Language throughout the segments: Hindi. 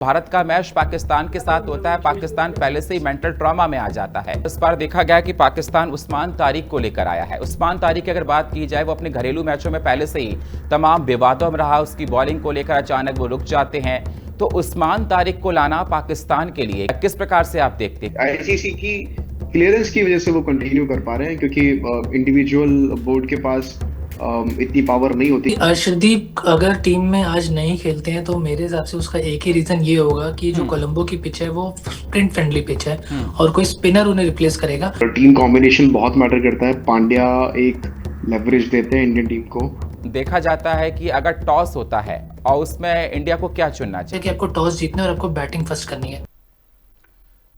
भारत का मैच पाकिस्तान के साथ होता है, पाकिस्तान पहले से ही मेंटल ट्रॉमा में आ जाता है। इस बार देखा गया कि पाकिस्तान उस्मान तारिक को लेकर आया है। उस्मान तारिक की अगर बात की जाए, वो अपने घरेलू मैचों में पहले से ही तमाम विवादों में रहा। उसकी बॉलिंग को लेकर अचानक वो रुक जाते हैं। तो उस्मान तारिक को लाना पाकिस्तान के लिए किस प्रकार से आप देखते हैं? आईसीसी की क्लियरेंस की वजह से वो कंटिन्यू कर पा रहे हैं, क्योंकि इंडिविजुअल बोर्ड के पास इतनी पावर नहीं होती। अर्शदीप अगर टीम में आज नहीं खेलते हैं तो मेरे हिसाब से उसका एक ही रीजन ये होगा कि जो कोलंबो की पिच है वो स्प्रिंट फ्रेंडली पिच है और कोई स्पिनर उन्हें रिप्लेस करेगा। टीम कॉम्बिनेशन बहुत मैटर करता है। पांड्या एक लेवरेज देते हैं इंडियन टीम को। देखा जाता है कि अगर टॉस होता है और उसमें इंडिया को क्या चुनना चाहिए? कि आपको टॉस जीतना है और आपको बैटिंग फर्स्ट करनी है।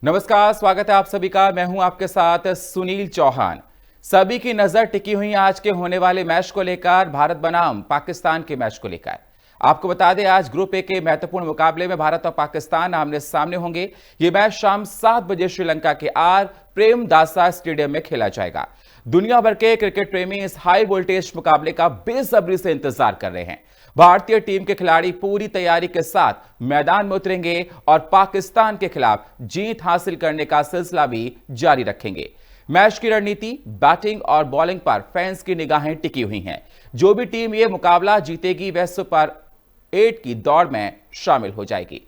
नमस्कार, स्वागत है आप सभी का। मैं हूं आपके साथ सुनील चौहान। सभी की नजर टिकी हुई आज के होने वाले मैच को लेकर, भारत बनाम पाकिस्तान के मैच को लेकर। आपको बता दें, आज ग्रुप ए के महत्वपूर्ण मुकाबले में भारत और पाकिस्तान आमने सामने होंगे। ये मैच शाम 7 बजे श्रीलंका के आर प्रेमदासा स्टेडियम में खेला जाएगा। दुनिया भर के क्रिकेट प्रेमी इस हाई वोल्टेज मुकाबले का बेसब्री से इंतजार कर रहे हैं। भारतीय टीम के खिलाड़ी पूरी तैयारी के साथ मैदान में उतरेंगे और पाकिस्तान के खिलाफ जीत हासिल करने का सिलसिला भी जारी रखेंगे। मैच की रणनीति, बैटिंग और बॉलिंग पर फैंस की निगाहें टिकी हुई हैं। जो भी टीम यह मुकाबला जीतेगी वह सुपर 8 की दौड़ में शामिल हो जाएगी।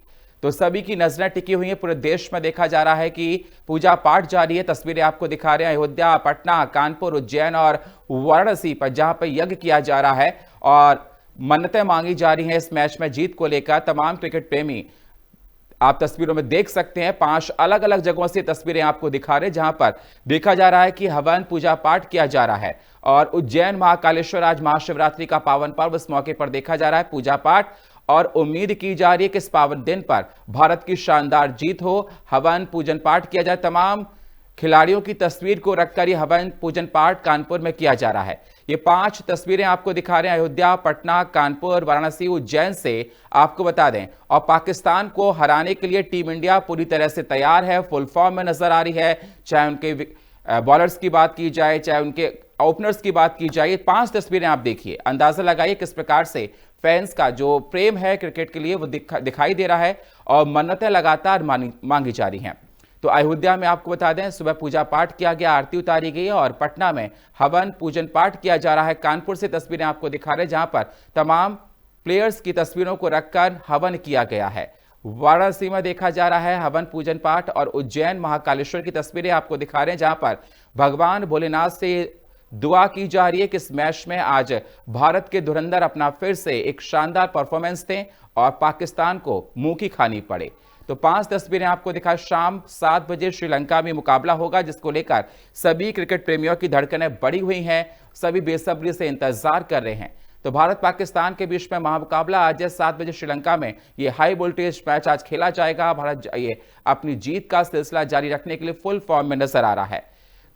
तो सभी की नजरें टिकी हुई हैं। पूरे देश में देखा जा रहा है कि पूजा पाठ जारी है। तस्वीरें आपको दिखा रहे हैं अयोध्या, पटना, कानपुर, उज्जैन और वाराणसी पर, जहां पर यज्ञ किया जा रहा है और मन्नतें मांगी जा रही हैं इस मैच में जीत को लेकर। तमाम क्रिकेट प्रेमी आप तस्वीरों में देख सकते हैं। 5 अलग अलग जगहों से तस्वीरें आपको दिखा रहे हैं, जहां पर देखा जा रहा है कि हवन पूजा पाठ किया जा रहा है। और उज्जैन महाकालेश्वर, आज महाशिवरात्रि का पावन पर्व, इस मौके पर देखा जा रहा है पूजा पाठ और उम्मीद की जा रही है कि इस पावन दिन पर भारत की शानदार जीत हो। हवन पूजन पाठ किया जाए। तमाम खिलाड़ियों की तस्वीर को रखकर यह हवन पूजन पाठ कानपुर में किया जा रहा है। ये 5 तस्वीरें आपको दिखा रहे हैं अयोध्या, पटना, कानपुर, वाराणसी, उज्जैन से आपको बता दें। और पाकिस्तान को हराने के लिए टीम इंडिया पूरी तरह से तैयार है, फुल फॉर्म में नजर आ रही है। चाहे उनके बॉलर्स की बात की जाए, चाहे उनके ओपनर्स की बात की जाए। 5 तस्वीरें आप देखिए, अंदाजा लगाइए किस प्रकार से फैंस का जो प्रेम है क्रिकेट के लिए वो दिखाई दे रहा है और मन्नतें लगातार मांगी जा रही हैं। तो अयोध्या में आपको बता दें, सुबह पूजा पाठ किया गया, आरती उतारी गई और पटना में हवन पूजन पाठ किया जा रहा है। कानपुर से तस्वीरें आपको दिखा रहे हैं, जहां पर तमाम प्लेयर्स की तस्वीरों को रखकर हवन किया गया है। वाराणसी में देखा जा रहा है हवन पूजन पाठ और उज्जैन महाकालेश्वर की तस्वीरें आपको दिखा रहे हैं, जहां पर भगवान भोलेनाथ से दुआ की जा रही है कि इस मैच में आज भारत के धुरंधर अपना फिर से एक शानदार परफॉर्मेंस दें और पाकिस्तान को मुंह की खानी पड़े। तो 5 तस्वीरें आपको दिखा। शाम 7 बजे श्रीलंका में मुकाबला होगा, जिसको लेकर सभी क्रिकेट प्रेमियों की धड़कनें बढ़ी हुई हैं। सभी बेसब्री से इंतजार कर रहे हैं। तो भारत पाकिस्तान के बीच में महामुकाबला आज 7 बजे श्रीलंका में ये हाई वोल्टेज मैच आज खेला जाएगा। भारत ये अपनी जीत का सिलसिला जारी रखने के लिए फुल फॉर्म में नजर आ रहा है।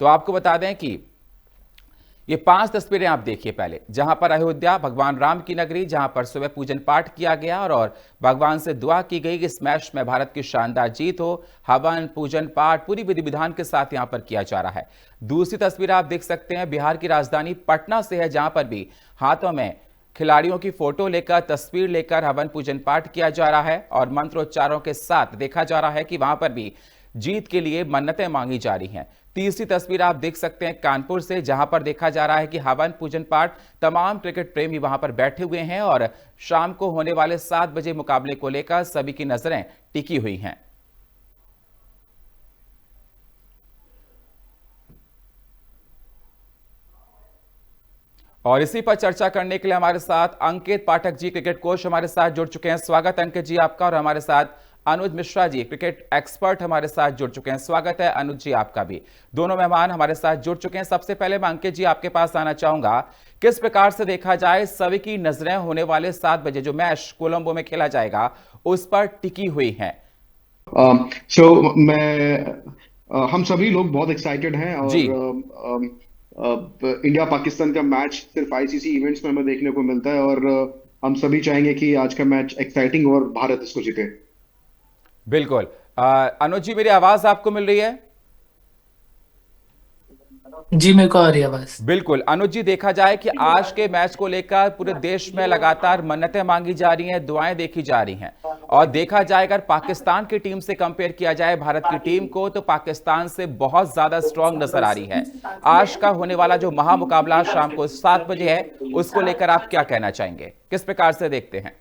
तो आपको बता दें कि ये 5 तस्वीरें आप देखिए पहले, जहां पर अयोध्या, भगवान राम की नगरी, जहां पर सुबह पूजन पाठ किया गया और भगवान से दुआ की गई कि इस मैच में भारत की शानदार जीत हो। हवन पूजन पाठ पूरी विधि विधान के साथ यहां पर किया जा रहा है। दूसरी तस्वीर आप देख सकते हैं बिहार की राजधानी पटना से है, जहां पर भी हाथों में खिलाड़ियों की फोटो लेकर, तस्वीर लेकर हवन पूजन पाठ किया जा रहा है और मंत्रोच्चारों के साथ देखा जा रहा है कि वहां पर भी जीत के लिए मन्नतें मांगी जा रही हैं। तीसरी तस्वीर आप देख सकते हैं कानपुर से, जहां पर देखा जा रहा है कि हवन पूजन पाठ तमाम क्रिकेट प्रेमी वहां पर बैठे हुए हैं और शाम को होने वाले 7 बजे मुकाबले को लेकर सभी की नजरें टिकी हुई हैं। और इसी पर चर्चा करने के लिए हमारे साथ अंकित पाठक जी, क्रिकेट कोच, हमारे साथ जुड़ चुके हैं। स्वागत अंकित जी आपका। और हमारे साथ अनुज मिश्रा जी, क्रिकेट एक्सपर्ट, हमारे साथ जुड़ चुके हैं। स्वागत है अनुज जी आपका भी। दोनों मेहमान हमारे साथ जुड़ चुके हैं। सबसे पहले मैं अंकित जी आपके पास आना चाहूंगा, किस प्रकार से देखा जाए सभी की नजरें होने वाले 7 बजे जो मैच कोलंबो में खेला जाएगा उस पर टिकी हुई हैं? हम सभी लोग बहुत एक्साइटेड हैं और इंडिया पाकिस्तान का मैच सिर्फ आईसीसी इवेंट्स में हमें देखने को मिलता है और हम सभी चाहेंगे कि आज का मैच एक्साइटिंग और भारत इसको जीते। बिल्कुल। अनुज जी, मेरी आवाज आपको मिल रही है? जी मेरे को आ रही है आवाज। बिल्कुल अनुज जी, देखा जाए कि आज के मैच को लेकर पूरे देश में लगातार मन्नतें मांगी जा रही हैं, दुआएं देखी जा रही हैं। और देखा जाए अगर पाकिस्तान की टीम से कंपेयर किया जाए भारत की टीम को, तो पाकिस्तान से बहुत ज्यादा स्ट्रांग नजर आ रही है। आज का होने वाला जो महामुकाबला शाम को 7 बजे है, उसको लेकर आप क्या कहना चाहेंगे, किस प्रकार से देखते हैं?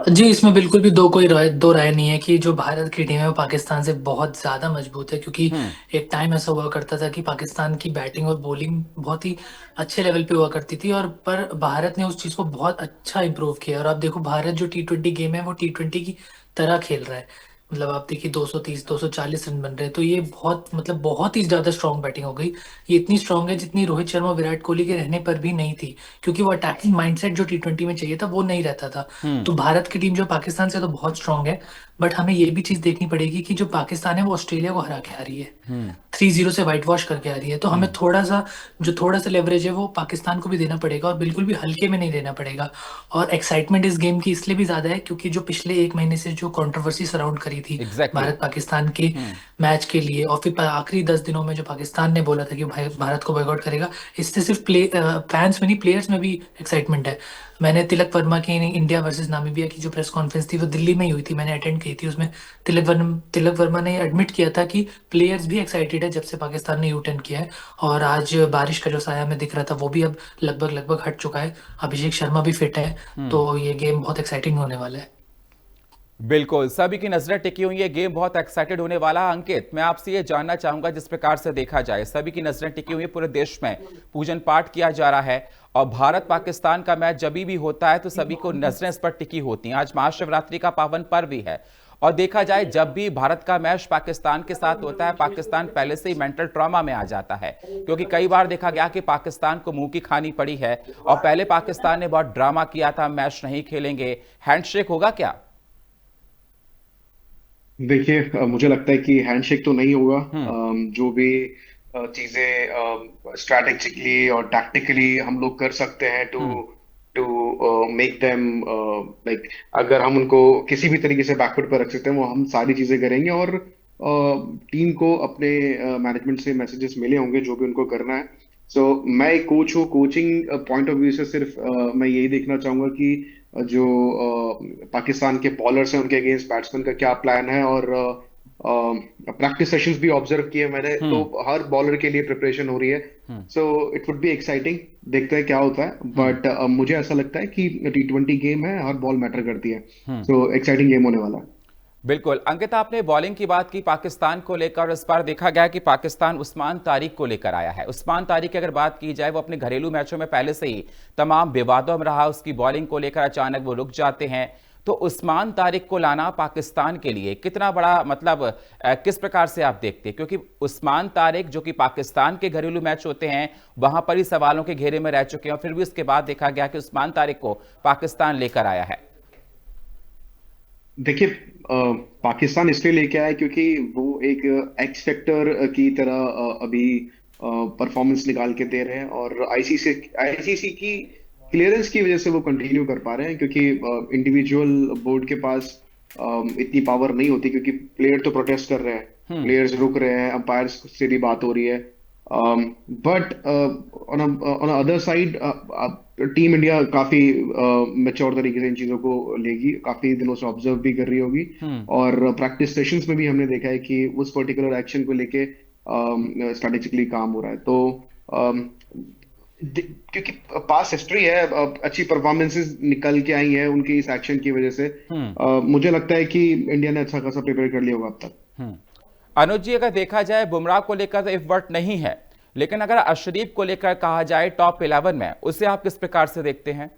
जी, इसमें बिल्कुल भी दो राय नहीं है कि जो भारत की टीम है वो पाकिस्तान से बहुत ज़्यादा मजबूत है, क्योंकि एक टाइम ऐसा हुआ करता था कि पाकिस्तान की बैटिंग और बॉलिंग बहुत ही अच्छे लेवल पे हुआ करती थी, और पर भारत ने उस चीज़ को बहुत अच्छा इम्प्रूव किया। और आप देखो भारत जो T20 गेम है वो T20 की तरह खेल रहा है। मतलब आप देखिए 230 240 रन बन रहे हैं, तो ये बहुत ही ज़्यादा स्ट्रांग बैटिंग हो गई। ये इतनी स्ट्रांग है जितनी रोहित शर्मा विराट कोहली के रहने पर भी नहीं थी, क्योंकि वो अटैकिंग माइंडसेट जो T20 में चाहिए था वो नहीं रहता था। तो भारत की टीम जो पाकिस्तान से तो बहुत स्ट्रांग है, बट हमें ये भी चीज देखनी पड़ेगी कि जो पाकिस्तान है वो ऑस्ट्रेलिया को हरा के आ रही है, 3-0 से वाइट वॉश करके आ रही है। तो हमें थोड़ा सा लेवरेज है वो पाकिस्तान को भी देना पड़ेगा, और बिल्कुल भी हल्के में नहीं लेना पड़ेगा। और एक्साइटमेंट इस गेम की इसलिए भी ज्यादा है क्योंकि जो पिछले एक महीने से जो कंट्रोवर्सी सराउंड करी थी एग्जैक्टली भारत पाकिस्तान के मैच के लिए, और फिर आखिरी 10 दिनों में जो पाकिस्तान ने बोला था कि भाई भारत को बॉयकॉट करेगा, इससे सिर्फ फैंस में नहीं प्लेयर्स में भी एक्साइटमेंट है। मैंने तिलक वर्मा की इंडिया वर्सेस नामीबिया की जो प्रेस कॉन्फ्रेंस थी वो दिल्ली में ही हुई थी, मैंने अटेंड की थी। उसमें तिलक वर्मा ने एडमिट किया था कि प्लेयर्स भी एक्साइटेड है जब से पाकिस्तान ने यू टर्न किया है। और आज बारिश का जो साया में दिख रहा था वो भी अब लगभग हट चुका है। अभिषेक शर्मा भी फिट है, तो ये गेम बहुत एक्साइटिंग होने वाला है। बिल्कुल, सभी की नजरें टिकी हुई है, गेम बहुत एक्साइटेड होने वाला है। अंकित, मैं आपसे ये जानना चाहूंगा, जिस प्रकार से देखा जाए सभी की नजरें टिकी हुई है, पूरे देश में पूजन पाठ किया जा रहा है, और भारत पाकिस्तान का मैच जब भी होता है तो सभी को नजरें इस पर टिकी होती हैं। आज महाशिवरात्रि का पावन पर्व भी है, और देखा जाए जब भी भारत का मैच पाकिस्तान के साथ होता है, पाकिस्तान पहले से ही मेंटल ट्रॉमा में आ जाता है, क्योंकि कई बार देखा गया कि पाकिस्तान को मुंह की खानी पड़ी है। और पहले पाकिस्तान ने बहुत ड्रामा किया था, मैच नहीं खेलेंगे, हैंडशेक होगा क्या? देखिए, मुझे लगता है कि हैंडशेक तो नहीं होगा। हम्म। जो भी चीजें स्ट्रैटेजिकली और टैक्टिकली हम लोग कर सकते हैं to hmm. To make them like, अगर हम उनको किसी भी तरीके से बैकफुट पर रख सकते हैं वो हम सारी चीजें करेंगे। और टीम को अपने मैनेजमेंट से मैसेजेस मिले होंगे जो भी उनको करना है। सो मैं एक कोच हूँ, कोचिंग पॉइंट ऑफ व्यू से सिर्फ मैं यही देखना चाहूंगा कि जो पाकिस्तान के बॉलर्स हैं उनके अगेंस्ट बैट्समैन का क्या प्लान है। और प्रैक्टिस सेशंस भी ऑब्जर्व किए मैंने, तो हम्म। हर बॉलर के लिए प्रिपरेशन हो रही है। Hmm. So it would be exciting, देखते हैं क्या होता है। बट मुझे ऐसा लगता है कि T20 गेम है, हर बॉल मैटर करती है। हम्म। सो एक्साइटिंग गेम होने वाला है। बिल्कुल अंकित, आपने बॉलिंग की बात की पाकिस्तान को लेकर। इस बार देखा गया कि पाकिस्तान उस्मान तारिक को लेकर आया है। उस्मान तारिक की अगर बात की जाए, वो अपने घरेलू मैचों में पहले से ही तमाम विवादों में रहा, उसकी बॉलिंग को लेकर अचानक वो रुक जाते हैं। तो उस्मान तारिक को लाना पाकिस्तान के लिए कितना बड़ा, मतलब किस प्रकार से आप देखते हैं? क्योंकि उस्मान तारिक जो कि पाकिस्तान के घरेलू मैच होते हैं वहां पर ही सवालों के घेरे में रह चुके हैं, और फिर भी उसके बाद देखा गया कि उस्मान तारिक को पाकिस्तान लेकर आया है। देखिए, पाकिस्तान इसलिए लेके आया क्योंकि वो एक एक्स फैक्टर की तरह अभी परफॉर्मेंस निकाल के दे रहे हैं। और आईसीसी की क्लियरेंस की वजह से वो कंटिन्यू कर पा रहे हैं, क्योंकि इंडिविजुअल बोर्ड के पास इतनी पावर नहीं होती, क्योंकि प्लेयर तो प्रोटेस्ट कर रहे हैं, प्लेयर्स रुक रहे हैं, अंपायर्स से भी बात हो रही है। But on other side team India काफी मेच्योर तरीके से इन चीजों को लेगी, काफी दिनों से ऑब्जर्व भी कर रही होगी। और प्रैक्टिस सेशंस में भी हमने देखा है कि उस पर्टिकुलर एक्शन को लेके स्ट्रेटेजिकली काम हो रहा है। तो क्योंकि पास हिस्ट्री है, अच्छी परफॉर्मेंसेस निकल के आई हैं उनकी इस एक्शन की वजह से, मुझे लगता है कि इंडिया ने अच्छा खासा प्रिपेयर कर लिया होगा अब तक। अनुज जी, अगर देखा जाए बुमराह को लेकर तो इफ वर्ट नहीं है, लेकिन अगर अर्शदीप को लेकर कहा जाए टॉप 11 में, उसे आप किस प्रकार से देखते हैं?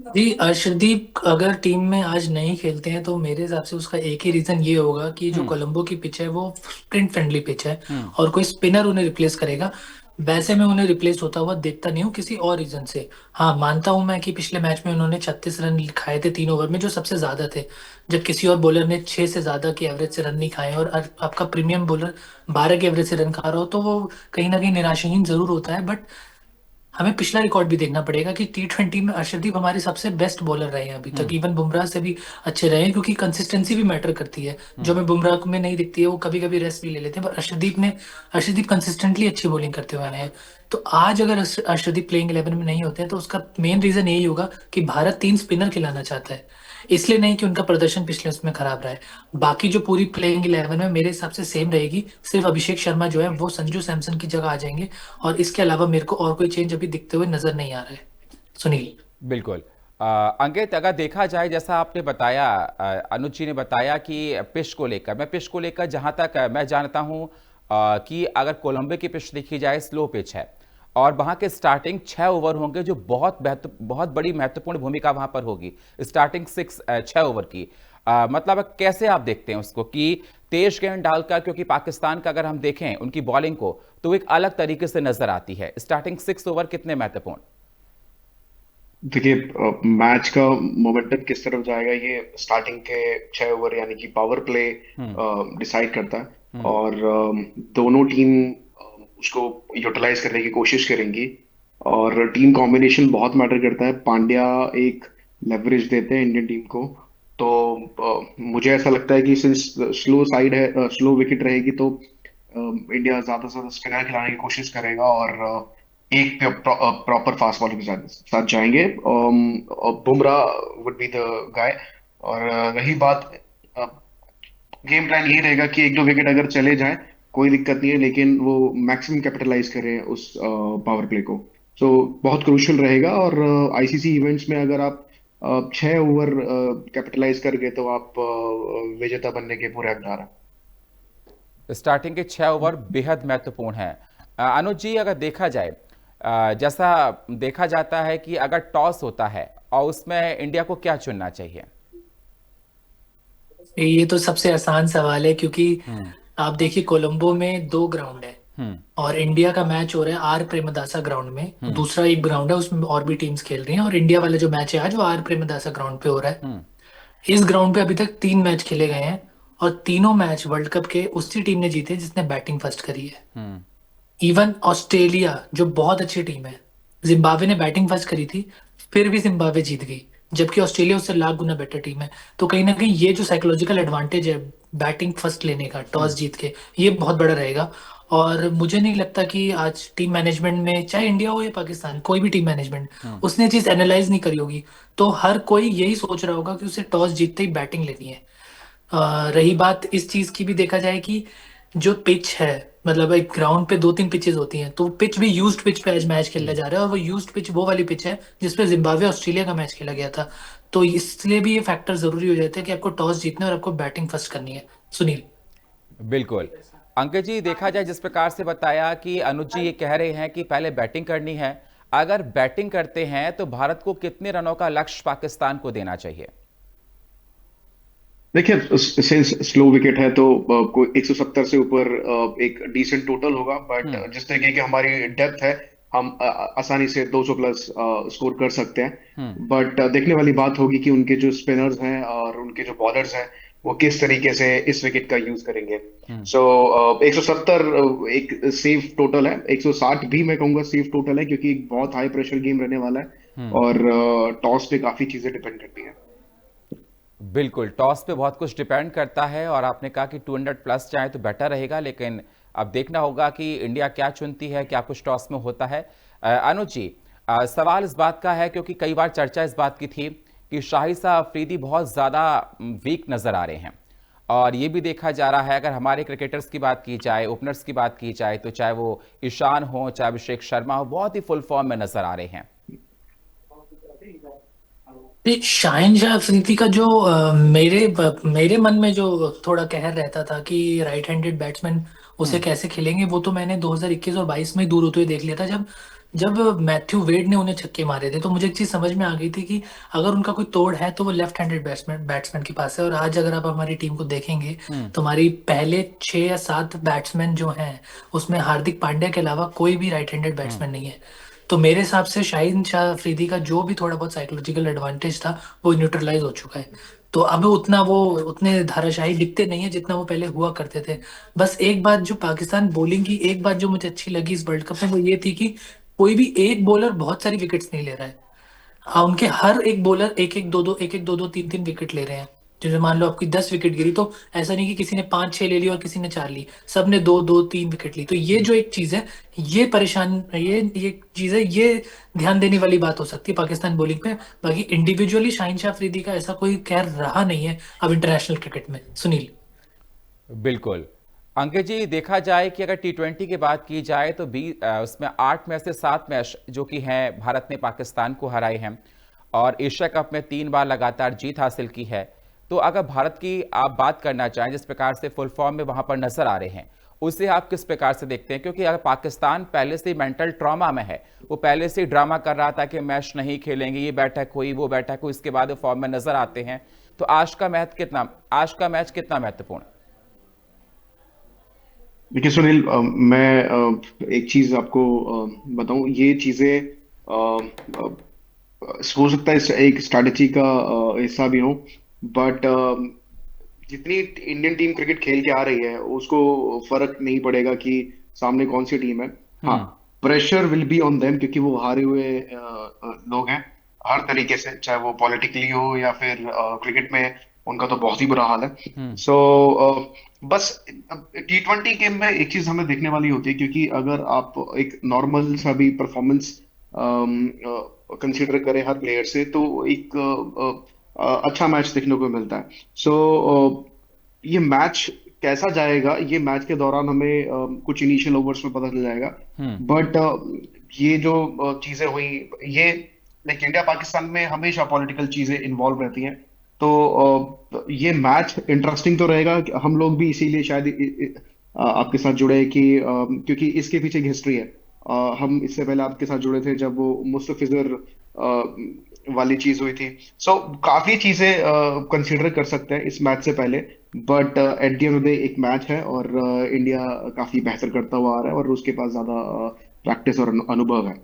जी, अर्शदीप अगर टीम में आज नहीं खेलते हैं तो मेरे हिसाब से उसका एक ही रीजन ये होगा कि जो कोलंबो की पिच है वो स्प्रिंट फ्रेंडली पिच है, और कोई स्पिनर उन्हें रिप्लेस करेगा। वैसे मैं उन्हें रिप्लेस होता हुआ देखता नहीं हूँ किसी और रीजन से। हाँ, मानता हूँ मैं कि पिछले मैच में उन्होंने 36 रन खाए थे 3 ओवर में, जो सबसे ज्यादा थे, जब किसी और बॉलर ने 6 से ज्यादा की एवरेज से रन नहीं खाए। और आपका प्रीमियम बॉलर 12 के एवरेज से रन खा रहा हो तो वो कहीं ना कहीं निराशाहीन जरूर होता है। बट हमें पिछला रिकॉर्ड भी देखना पड़ेगा कि T20 में अर्शदीप हमारे सबसे बेस्ट बॉलर रहे हैं अभी तक, इवन बुमराह से भी अच्छे रहे हैं, क्योंकि कंसिस्टेंसी भी मैटर करती है, जो हमें बुमराह में नहीं दिखती है। वो कभी कभी रेस्ट भी ले लेते हैं, पर अर्शदीप कंसिस्टेंटली अच्छी बॉलिंग करते हुए आए हैं। तो आज अगर अर्शदीप प्लेइंग 11 में नहीं होते हैं, तो उसका मेन रीजन यही होगा कि भारत 3 स्पिनर खिलाना चाहता है, इसलिए नहीं कि उनका प्रदर्शन पिछले उसमें खराब रहा है। बाकी जो पूरी प्लेइंग 11 में मेरे हिसाब से सेम रहेगी, सिर्फ अभिषेक शर्मा जो है वो संजू सैमसन की जगह आ जाएंगे, और इसके अलावा मेरे को और कोई चेंज अभी दिखते हुए नजर नहीं आ रहा है। सुनील। बिल्कुल। अंकित, अगर देखा जाए जैसा आपने बताया, अनुज जी ने बताया कि पिच को लेकर, मैं पिच को लेकर जहां तक मैं जानता हूं कि अगर कोलंबो की पिच देखी जाए स्लो पिच है, और वहां के स्टार्टिंग 6 ओवर होंगे जो बहुत बड़ी महत्वपूर्ण भूमिका वहां पर होगी, स्टार्टिंग 6 ओवर की। मतलब कैसे आप देखते हैं उसको कि तेज गेंद डालकर, क्योंकि पाकिस्तान का अगर हम देखें उनकी बॉलिंग को तो एक अलग तरीके से नजर आती है, स्टार्टिंग 6 ओवर कितने महत्वपूर्ण? देखिए, मैच का मोमेंटम किस तरफ जाएगा ये स्टार्टिंग के 6 ओवर यानी कि पावर प्ले डिसाइड करता है। हम्म। और दोनों टीम उसको यूटिलाइज करने की कोशिश करेंगी, और टीम कॉम्बिनेशन बहुत मैटर करता है। पांड्या एक लेवरेज देते हैं इंडियन टीम को। तो मुझे ऐसा लगता है कि सिंस स्लो साइड है, स्लो विकेट रहेगी, तो इंडिया ज्यादा से ज्यादा स्पिनर खिलाने की कोशिश करेगा, और एक प्रॉपर फास्ट बॉलिंग के साथ जाएंगे। Bumrah would be the guy. और रही बात, गेम प्लान यही रहेगा कि 1-2 विकेट अगर चले जाएं कोई दिक्कत नहीं है, लेकिन वो मैक्सिमम कैपिटलाइज करें उस पावर प्ले को। सो बहुत क्रूशियल रहेगा। और आईसीसी इवेंट्स में अगर आप 6 ओवर कैपिटलाइज कर गए तो आप विजेता बनने के पूरे हकदार हैं। स्टार्टिंग के 6 ओवर बेहद महत्वपूर्ण है। अनुज जी, अगर देखा जाए, जैसा देखा जाता है कि अगर टॉस होता है और उसमें इंडिया को क्या चुनना चाहिए? ये तो सबसे आसान सवाल है, क्योंकि हम्म। आप देखिए कोलंबो में 2 ग्राउंड है, हम्म। और इंडिया का मैच हो रहा है आर प्रेमदासा ग्राउंड में। हम्म। दूसरा एक ग्राउंड है उसमें और भी टीम्स खेल रही हैं, और इंडिया वाला जो मैच है आज वो आर प्रेमदासा ग्राउंड पे हो रहा है। हम्म। इस ग्राउंड पे अभी तक 3 मैच खेले गए हैं, और तीनों मैच वर्ल्ड कप के उसी टीम ने जीते जिसने बैटिंग फर्स्ट करी है। हम्म। इवन ऑस्ट्रेलिया जो बहुत अच्छी टीम है, जिम्बाब्वे ने बैटिंग फर्स्ट करी थी, फिर भी जिम्बाब्वे जीत गई, जबकि ऑस्ट्रेलिया उससे लाख गुना बेटर टीम है। तो कहीं ना कहीं ये जो साइकोलॉजिकल एडवांटेज है बैटिंग फर्स्ट लेने का टॉस जीत के, ये बहुत बड़ा रहेगा। और मुझे नहीं लगता कि आज टीम मैनेजमेंट में, चाहे इंडिया हो या पाकिस्तान, कोई भी टीम मैनेजमेंट हम्म। उसने चीज एनालाइज नहीं करी होगी। तो हर कोई यही सोच रहा होगा कि उसे टॉस जीतते ही बैटिंग लेनी है। रही बात इस चीज की भी देखा जाए कि जो पिच है, मतलब एक ग्राउंड पे 2-3 पिचेस होती हैं, तो पिच भी यूज्ड पिच पे आज मैच खेला जा रहा है, और वो यूज्ड पिच वो वाली पिच है जिसपे जिम्बाब्वे ऑस्ट्रेलिया का मैच खेला गया था। तो इसलिए भी ये फैक्टर जरूरी हो जाता है कि आपको टॉस जीतना है और आपको बैटिंग फर्स्ट करनी है। सुनील। बिल्कुल। अंकित जी, देखा जाए जिस प्रकार से बताया कि अनुज जी ये कह रहे हैं कि पहले बैटिंग करनी है, अगर बैटिंग करते हैं तो भारत को कितने रनों का लक्ष्य पाकिस्तान को देना चाहिए? देखिए, सिंस स्लो विकेट है तो कोई 170 से ऊपर एक डिसेंट टोटल होगा। बट हम्म। जिस तरीके की हमारी डेप्थ है, हम आसानी से 200 प्लस स्कोर कर सकते हम्म। हैं। बट देखने वाली बात होगी कि उनके जो स्पिनर्स हैं और उनके जो बॉलर्स हैं वो किस तरीके से इस विकेट का यूज करेंगे। हम्म। सो 170 एक सेफ टोटल है। 160 भी मैं कहूंगा सेफ टोटल है, क्योंकि एक बहुत हाई प्रेशर गेम रहने वाला है, हम्म। और टॉस पे काफी चीजें डिपेंड करती हैं। बिल्कुल, टॉस पे बहुत कुछ डिपेंड करता है, और आपने कहा कि 200 प्लस जाए तो बेटर रहेगा, लेकिन अब देखना होगा कि इंडिया क्या चुनती है, क्या कुछ टॉस में होता है। अनुज जी, सवाल इस बात का है क्योंकि कई बार चर्चा इस बात की थी कि शाहिद अफरीदी बहुत ज़्यादा वीक नज़र आ रहे हैं, और ये भी देखा जा रहा है, अगर हमारे क्रिकेटर्स की बात की जाए, ओपनर्स की बात की जाए, तो चाहे वो ईशान हो, चाहे अभिषेक शर्मा हो, बहुत ही फुल फॉर्म में नज़र आ रहे हैं। ये शाहिन शाह अफरीदी का जो मेरे मन में जो थोड़ा कहर रहता था कि राइट हैंडेड बैट्समैन उसे हम्म। कैसे खेलेंगे, वो तो मैंने 2021 और 22 में ही दूर होते हुए देख लिया था, जब जब मैथ्यू वेड ने उन्हें छक्के मारे थे। तो मुझे एक चीज समझ में आ गई थी कि अगर उनका कोई तोड़ है तो वो लेफ्ट हैंडेड बैट्समैन के पास है। और आज अगर आप हमारी टीम को देखेंगे, हम्म। तो हमारी पहले 6 या 7 बैट्समैन जो हैं, उसमें हार्दिक पांड्या के अलावा कोई भी राइट हैंडेड हम्म। बैट्समैन नहीं है। तो मेरे हिसाब से शाहिन शाह अफरीदी का जो भी थोड़ा बहुत साइकोलॉजिकल एडवांटेज था वो न्यूट्रलाइज हो चुका है। तो अब उतना वो उतने धाराशाही दिखते नहीं है जितना वो पहले हुआ करते थे। बस एक बात जो पाकिस्तान बॉलिंग की, एक बात जो मुझे अच्छी लगी इस वर्ल्ड कप में, वो ये थी कि कोई भी एक बॉलर बहुत सारी विकेट्स नहीं ले रहा है। हाँ, उनके हर एक बॉलर एक एक दो दो तीन तीन विकेट ले रहे हैं। जैसे मान लो आपकी 10 विकेट गिरी, तो ऐसा नहीं कि किसी ने 5-6 ले ली और किसी ने 4 ली, सबने दो दो 3 विकेट ली। तो ये जो एक चीज है, ये चीज है, ये ध्यान देने वाली बात हो सकती है पाकिस्तान बॉलिंग पे। बाकी इंडिविजुअली शाहिन शाह अफरीदी का ऐसा कोई खैर रहा नहीं है अब इंटरनेशनल क्रिकेट में, सुनील। बिल्कुल। अंकित जी, देखा जाए कि अगर टी20 की बात की जाए तो उसमें 8 में से 7 मैच जो कि हैं भारत ने पाकिस्तान को हराए हैं, और एशिया कप में 3 बार लगातार जीत हासिल की है। तो अगर भारत की आप बात करना चाहें, जिस प्रकार से फुल फॉर्म में वहां पर नजर आ रहे हैं, उसे आप किस प्रकार से देखते हैं? क्योंकि अगर पाकिस्तान पहले से मेंटल ट्रॉमा में है, वो पहले से ड्रामा कर रहा था कि मैच नहीं खेलेंगे, ये बैठक हुई वो बैठक हुई, इसके बाद वो फॉर्म में नजर आते हैं। तो आज का मैच कितना महत्वपूर्ण? देखिए सुनील, मैं एक चीज आपको बताऊं। ये चीजें हो सकता है एक स्ट्रैटेजी का हिस्सा भी हो, बट जितनी इंडियन टीम क्रिकेट खेल के आ रही है उसको फर्क नहीं पड़ेगा कि सामने कौन सी टीम है। हाँ, hmm. Pressure will be on them, क्योंकि वो हारे हुए लोग हैं हर तरीके से, चाहे वो पॉलिटिकली हो या फिर क्रिकेट में उनका तो बहुत ही बुरा हाल है। हम्म। सो बस टी20 गेम में एक चीज हमें देखने वाली होती है, क्योंकि अगर आप एक नॉर्मल सा भी परफॉर्मेंस कंसीडर करें हर प्लेयर से, तो एक अच्छा मैच देखने को मिलता है। सो ये मैच कैसा जाएगा, ये मैच के दौरान हमें कुछ इनिशियल ओवर्स में पता चल जाएगा। हम्म। बट ये जो चीजें हुई, ये लाइक इंडिया पाकिस्तान में हमेशा पॉलिटिकल चीजें इन्वॉल्व रहती हैं। तो ये मैच इंटरेस्टिंग तो रहेगा। हम लोग भी इसीलिए शायद आपके साथ जुड़े कि क्योंकि इसके पीछे एक हिस्ट्री है। हम इससे पहले आपके साथ जुड़े थे जब वो मुस्तफिजर वाली चीज हुई थी। सो काफी चीजें कंसीडर कर सकते हैं इस मैच से पहले। But at the end of the day एक मैच है, और इंडिया काफी बेहतर करता हुआ आ रहा है, और उसके पास ज्यादा प्रैक्टिस और अनुभव है।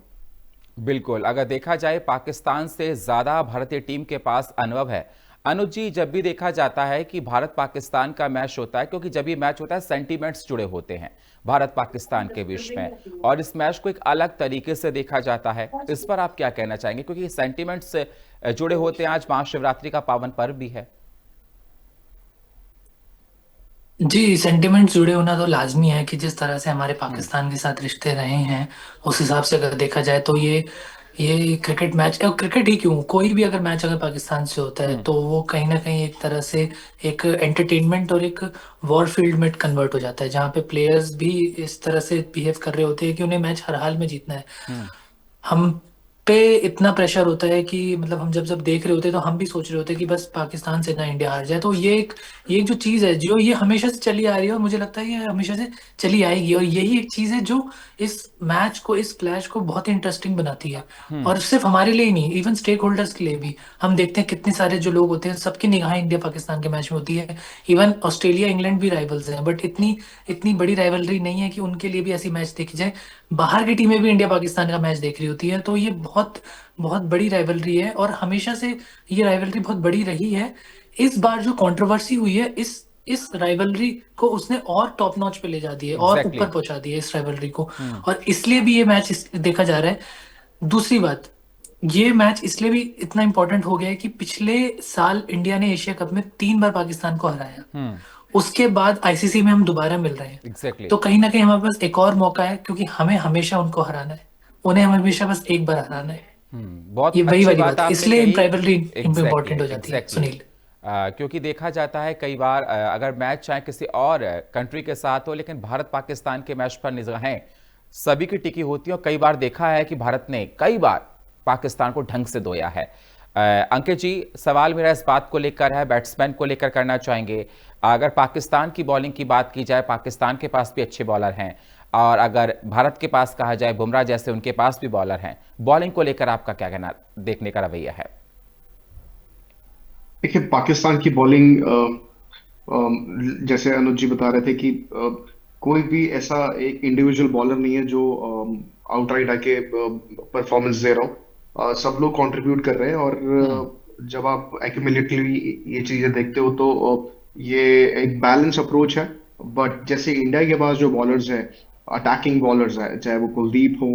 बिल्कुल, अगर देखा जाए पाकिस्तान से ज्यादा भारतीय टीम के पास अनुभव है। अनुज जी, जब भी देखा जाता है कि भारत पाकिस्तान का मैच होता है, क्योंकि जब भी मैच होता है सेंटीमेंट्स जुड़े होते हैं भारत पाकिस्तान के बीच में, और इस मैच को एक अलग तरीके से देखा जाता है। इस पर आप क्या कहना चाहेंगे? क्योंकि सेंटीमेंट्स से जुड़े होते हैं। आज महाशिवरात्रि का पावन पर्व भी है। जी, सेंटिमेंट्स जुड़े होना तो लाजमी है कि जिस तरह से हमारे हम्म। पाकिस्तान के साथ रिश्ते रहे हैं, उस हिसाब से अगर देखा जाए तो ये क्रिकेट मैच, क्रिकेट ही क्यों, कोई भी अगर मैच अगर पाकिस्तान से होता है हम्म। तो वो कहीं ना कहीं एक तरह से एक एंटरटेनमेंट और एक वॉर फील्ड में कन्वर्ट हो जाता है, जहाँ पे प्लेयर्स भी इस तरह से बिहेव कर रहे होते हैं कि उन्हें मैच हर हाल में जीतना है। हम्म। हम पे इतना प्रेशर होता है कि मतलब हम जब जब देख रहे होते हैं तो हम भी सोच रहे होते हैं कि बस पाकिस्तान से ना इंडिया हार जाए। तो ये एक जो चीज़ है, जो ये हमेशा से चली आ रही है, और मुझे लगता है ये हमेशा से चली आएगी, और यही एक चीज़ है जो इस मैच को, इस क्लैश को बहुत ही इंटरेस्टिंग बनाती है। हम्म। और सिर्फ हमारे लिए ही नहीं, इवन स्टेक होल्डर्स के लिए भी। हम देखते हैं कितने सारे जो लोग होते हैं, सबकी निगाहें इंडिया पाकिस्तान के मैच में होती है। इवन ऑस्ट्रेलिया इंग्लैंड भी राइवल्स हैं, बट इतनी इतनी बड़ी राइवलरी नहीं है कि उनके लिए भी ऐसी मैच देखी जाए। बाहर की टीमें भी इंडिया पाकिस्तान का मैच देख रही होती है, तो ये बहुत बहुत बड़ी राइवलरी है, और हमेशा से ये राइवलरी बहुत बड़ी रही है। इस बार जो कंट्रोवर्सी हुई है, इस राइवलरी को उसने और टॉप नॉच पे ले जा दिए और एग्जैक्टली। ऊपर पहुंचा दिया इस राइवलरी को। हम्म। और इसलिए भी ये मैच देखा जा रहा है। दूसरी बात, ये मैच इसलिए भी इतना इंपॉर्टेंट हो गया है कि पिछले साल इंडिया ने एशिया कप में 3 बार पाकिस्तान को हराया। हम्म। उसके बाद आईसीसी में हम दोबारा मिल रहे हैं। एग्जैक्टली। तो कहीं ना कहीं हमारे पास एक और मौका है, क्योंकि हमें हमेशा उनको हराना है, उन्हें हमेशा बस एक बार हराना है। बहुत ये वही अच्छी वाली बात बात है, आपने इसलिए कही। राइवलरी एग्जैक्टली, इंपॉर्टेंट हो जाती है, एग्जैक्टली। सुनील। क्योंकि देखा जाता है कई बार अगर मैच चाहे किसी और कंट्री के साथ हो, लेकिन भारत पाकिस्तान के मैच पर निगाहें सभी की टिकी होती है, और कई बार देखा है कि भारत ने कई बार पाकिस्तान को ढंग से धोया है। अंकित जी, सवाल मेरा इस बात को लेकर है, बैट्समैन को लेकर करना चाहेंगे। अगर पाकिस्तान की बॉलिंग की बात की जाए, पाकिस्तान के पास भी अच्छे बॉलर हैं, और अगर भारत के पास कहा जाए बुमराह जैसे उनके पास भी बॉलर हैं, बॉलिंग को लेकर आपका क्या कहना, देखने का रवैया है? देखिए पाकिस्तान की बॉलिंग, जैसे अनुज जी बता रहे थे कि कोई भी ऐसा एक इंडिविजुअल बॉलर नहीं है जो आउटराइट आके परफॉर्मेंस दे रहा हो। सब लोग कंट्रीब्यूट कर रहे हैं, और हम्म। जब आप एक्यूमुलेटिवली ये चीजें देखते हो तो ये एक बैलेंस अप्रोच है। बट जैसे इंडिया के पास जो बॉलर्स हैं, अटैकिंग बॉलर्स हैं, चाहे वो कुलदीप हो,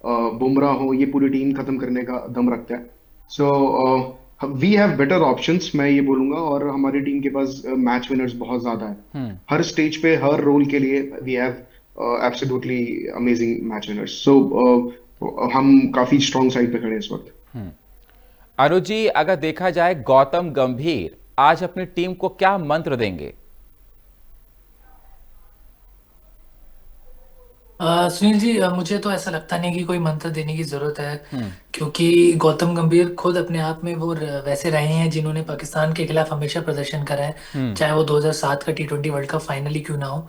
बुमराह हो, ये पूरी टीम खत्म करने का दम रखता है। So we have better options, मैं ये बोलूंगा, और हमारी टीम के पास मैच विनर्स बहुत ज्यादा है। हर स्टेज पे हर रोल के लिए we have absolutely amazing match winners. So हम काफी स्ट्रॉन्ग साइड पे खड़े हैं इस वक्त। अनुज जी, अगर देखा जाए गौतम गंभीर आज अपनी टीम को क्या मंत्र देंगे? सुनील जी, मुझे तो ऐसा लगता नहीं कि कोई मंत्र देने की जरूरत है, क्योंकि गौतम गंभीर खुद अपने आप में वो वैसे रहे हैं जिन्होंने पाकिस्तान के खिलाफ हमेशा प्रदर्शन करा है, चाहे वो 2007 का T20 वर्ल्ड कप फाइनल ही क्यों ना हो।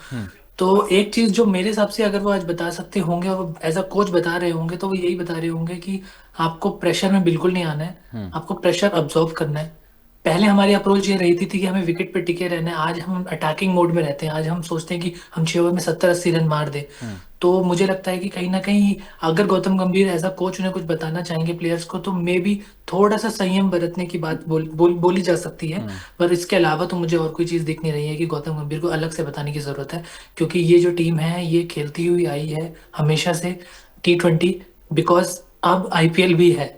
तो एक चीज जो मेरे हिसाब से अगर वो आज बता सकते होंगे और वो एज अ कोच बता रहे होंगे, तो वो यही बता रहे होंगे कि आपको प्रेशर में बिल्कुल नहीं आना है, आपको प्रेशर अब्जॉर्ब करना है। पहले हमारी अप्रोच ये रही थी कि हमें विकेट पे टिके रहना है, आज हम अटैकिंग मोड में रहते हैं, आज हम सोचते हैं कि हम 6 ओवर में 70-80 रन मार दें। तो मुझे लगता है कि कहीं ना कहीं अगर गौतम गंभीर एज अ कोच उन्हें कुछ बताना चाहेंगे प्लेयर्स को, तो मे बी थोड़ा सा संयम बरतने की बात बोली जा सकती है। पर इसके अलावा तो मुझे और कोई चीज दिख नहीं रही है कि गौतम गंभीर को अलग से बताने की जरूरत है, क्योंकि ये जो टीम है ये खेलती हुई आई है हमेशा से T20, बिकॉज अब IPL भी है।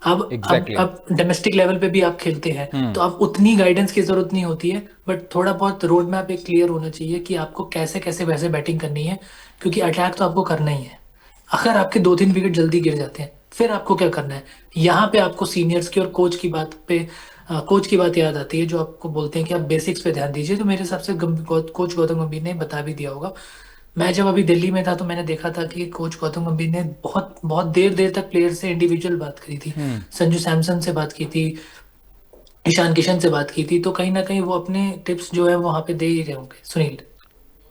अब अब एग्जैक्टली अब डोमेस्टिक लेवल पे भी आप खेलते हैं, तो अब उतनी गाइडेंस की जरूरत नहीं होती है, बट थोड़ा बहुत रोड मैप एक क्लियर होना चाहिए कि आपको कैसे कैसे वैसे बैटिंग करनी है, क्योंकि अटैक तो आपको करना ही है। अगर आपके 2-3 विकेट जल्दी गिर जाते हैं, फिर आपको क्या करना है? यहाँ पे आपको सीनियर्स की और कोच की बात पे कोच की बात याद आती है, जो आपको बोलते हैं कि आप बेसिक्स पे ध्यान दीजिए। तो मेरे हिसाब से कोच गौतम गंभीर ने बता भी दिया होगा। मैं जब अभी दिल्ली में था तो मैंने देखा था कि कोच गौतम गंभीर ने बहुत बहुत देर देर तक प्लेयर से इंडिविजुअल बात करी थी, संजू सैमसन से बात की थी, ईशान किशन से बात की थी। तो कहीं ना कहीं वो अपने टिप्स जो है वहां पे दे ही रहे होंगे, सुनील।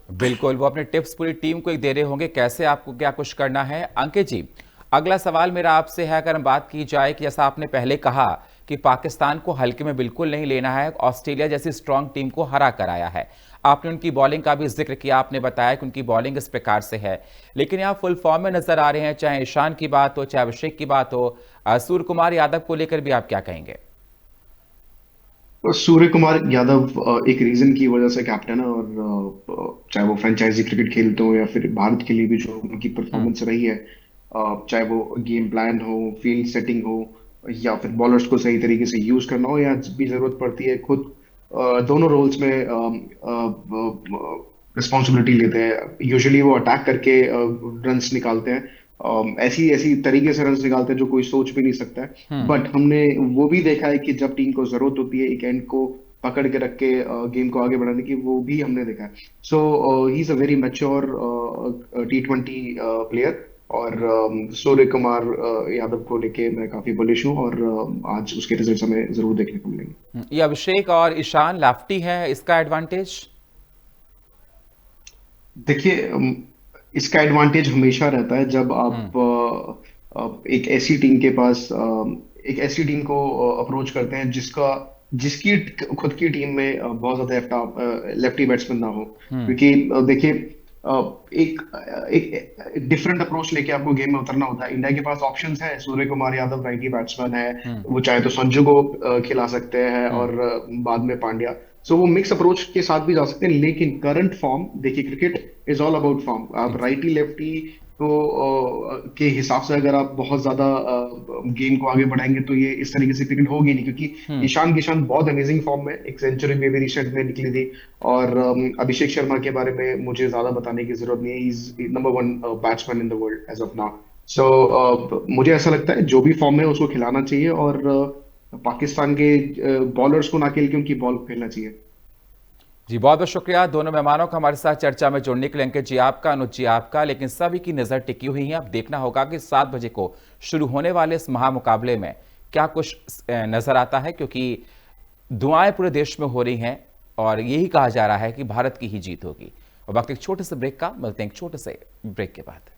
बिल्कुल, वो अपने टिप्स पूरी टीम को एक दे रहे होंगे, कैसे आपको क्या कुछ करना है। अंकित जी, अगला सवाल मेरा आपसे है, अगर हम बात की जाए कि जैसा आपने पहले कहा कि पाकिस्तान को हल्के में बिल्कुल नहीं लेना है, ऑस्ट्रेलिया जैसी स्ट्रांग टीम को हरा कर आया है। आपने उनकी बॉलिंग का भी जिक्र किया, आपने बताया कि उनकी बॉलिंग इस प्रकार से है, लेकिन यहाँ फुल फॉर्म में नजर आ रहे हैं, चाहे ईशान की बात हो, चाहे अभिषेक की बात हो। सूर्य कुमार यादव को लेकर भी आप क्या कहेंगे? सूर्य कुमार यादव एक रीजन की वजह से कैप्टन है, और चाहे वो फ्रेंचाइजी क्रिकेट खेलते हो या फिर भारत के लिए भी जो उनकी परफॉर्मेंस रही है, चाहे वो गेम प्लान हो, फील्ड सेटिंग हो, या फिर बॉलर्स को सही तरीके से यूज करना हो, या भी जरूरत पड़ती है खुद दोनों रोल्स में रिस्पॉन्सिबिलिटी लेते हैं। यूजुअली वो अटैक करके रन्स निकालते हैं, ऐसी ऐसी तरीके से रन्स निकालते हैं जो कोई सोच भी नहीं सकता है। बट हमने वो भी देखा है कि जब टीम को जरूरत होती है एक एंड को पकड़ के रख के गेम को आगे बढ़ाने की, वो भी हमने देखा है। So he is a very mature T20 player, और सूर्य कुमार यादव को लेके मैं काफी बुलिश हूँ, और आज उसके रिजल्ट्स हमें जरूर देखने को मिलेंगे। ये अभिषेक और ईशान लेफ्टी है, इसका एडवांटेज? देखिए, इसका एडवांटेज हमेशा रहता है जब आप एक ऐसी टीम के पास एक ऐसी टीम को अप्रोच करते हैं जिसकी खुद की टीम में बहुत ज्यादा लेफ्टी बैट्समैन ना हो। क्योंकि देखिए, एक एक डिफरेंट अप्रोच लेके आपको गेम में उतरना होता है। इंडिया के पास ऑप्शंस है, सूर्य कुमार यादव राइटी बैट्समैन है, वो चाहे तो संजू को खिला सकते हैं, और बाद में पांड्या। सो वो मिक्स अप्रोच के साथ भी जा सकते हैं, लेकिन करंट फॉर्म देखिए, cricket is all about form. आप राइटी लेफ्टी को के हिसाब से अगर आप बहुत ज्यादा गेम को आगे बढ़ाएंगे तो ये इस तरीके से क्रिकेट होगी नहीं, क्योंकि ईशान किशन बहुत अमेजिंग फॉर्म में, एक सेंचुरी भी रिसेंट में निकली थी। और अभिषेक शर्मा के बारे में मुझे ज्यादा बताने की जरूरत नहीं है, is number 1 batsman in the world as of now. So मुझे ऐसा लगता है जो भी फॉर्म में उसको खिलाना चाहिए, और पाकिस्तान के बॉलर्स को ना खेल के उनकी बॉल खेलना चाहिए। जी, बहुत बहुत शुक्रिया दोनों मेहमानों का हमारे साथ चर्चा में जुड़ने के लिए। अंकित जी आपका, अनुज जी आपका। लेकिन सभी की नजर टिकी हुई है, अब देखना होगा कि 7 बजे को शुरू होने वाले इस महामुकाबले में क्या कुछ नजर आता है, क्योंकि दुआएं पूरे देश में हो रही हैं और यही कहा जा रहा है कि भारत की ही जीत होगी। और वक्त एक छोटे से ब्रेक का, मिलते हैं एक छोटे से ब्रेक के बाद।